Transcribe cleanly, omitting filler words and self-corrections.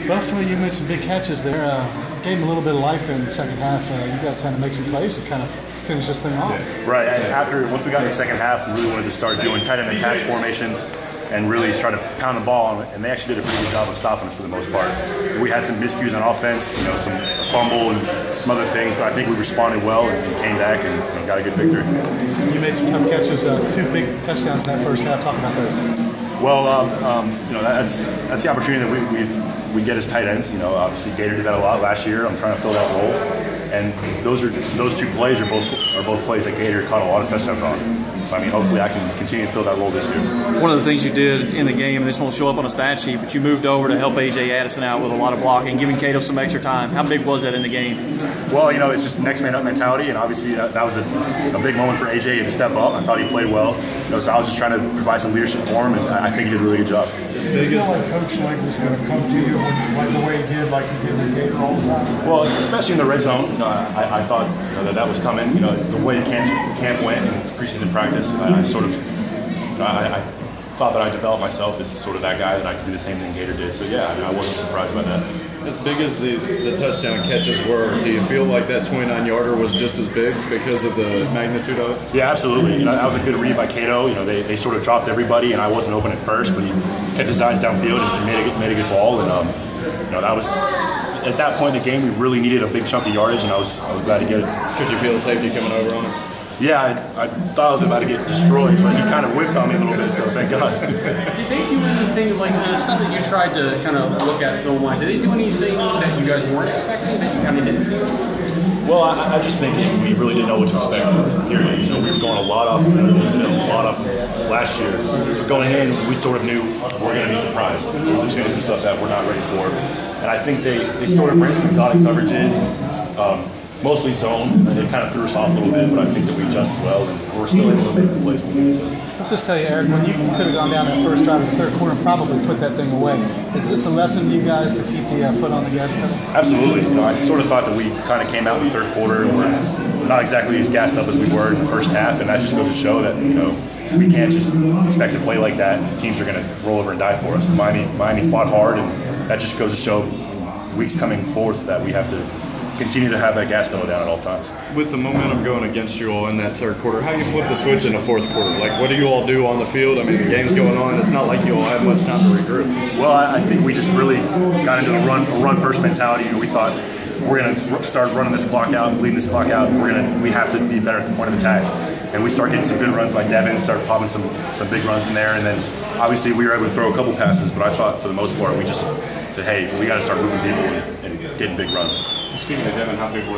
Buffalo, you made some big catches there. Gave him a little bit of life there in the second half. You guys had to make some plays to kind of finish this thing off. Right. Once we got in the second half, we really wanted to start doing tight end attach formations and really try to pound the ball. And they actually did a pretty good job of stopping us for the most part. We had some miscues on offense, some fumble and some other things, but I think we responded well and came back and got a good victory. You made some tough catches, 2 big touchdowns in that first half. Talk about those. Well, that's the opportunity that we get as tight ends. Obviously Gator did that a lot last year. I'm trying to fill that role, and those 2 plays are both plays that Gator caught a lot of touchdowns on. So hopefully I can continue to fill that role this year. One of the things you did in the game, and this won't show up on a stat sheet, but you moved over to help AJ Addison out with a lot of blocking, giving Cato some extra time. How big was that in the game? Well, it's just next man up mentality, and obviously that was a big moment for AJ to step up. I thought he played well. So I was just trying to provide some leadership for him, and I think he did a really good job. Did you feel like Coach Lake was going to come to you like the way he did, like he did with Gator all the time? Well, especially in the red zone, I thought that was coming. The way camp went in preseason practice, I thought that I developed myself as sort of that guy that I could do the same thing Gator did. So yeah, I wasn't surprised by that. As big as the touchdown catches were, do you feel like that 29-yarder was just as big because of the magnitude of it? Yeah, absolutely. That was a good read by Cato. They sort of dropped everybody, and I wasn't open at first, but he kept his eyes downfield and made a good ball. And that was at that point in the game we really needed a big chunk of yardage, and I was glad to get it. Could you feel the safety coming over on him? Yeah, I thought I was about to get destroyed, but he kind of whiffed on me a little bit, so thank God. Did they do anything, like, stuff that you tried to kind of look at film-wise, did they do anything that you guys weren't expecting, that you kind of didn't see? Well, I just think we really didn't know what to expect. Here, we were going a lot off last year. So going in, we sort of knew we're going to be surprised. There's going to be some stuff that we're not ready for. And I think they sort of ran some exotic coverages. Mostly zone, and they kind of threw us off a little bit, but I think that we adjusted well, and we're still able to make the plays we needed to. Let's just tell you, Eric, when you could have gone down that first drive in the third quarter and probably put that thing away, is this a lesson to you guys to keep the foot on the gas pedal? Absolutely. I sort of thought that we kind of came out in the third quarter and we're not exactly as gassed up as we were in the first half, and that just goes to show that we can't just expect to play like that. Teams are going to roll over and die for us. Miami fought hard, and that just goes to show weeks coming forth that we have to continue to have that gas pedal down at all times. With the momentum going against you all in that third quarter, how do you flip the switch in the fourth quarter? Like, what do you all do on the field? I mean, the game's going on. It's not like you all have much time to regroup. Well, I think we just really got into the run-first mentality. We thought we're going to start running this clock out, bleeding this clock out. We have to be better at the point of attack. And we start getting some good runs by Devin, start popping some big runs in there. And then, obviously, we were able to throw a couple passes, but I thought, for the most part, we just said, hey, we got to start moving people and getting big runs. Speaking of Devin, how big was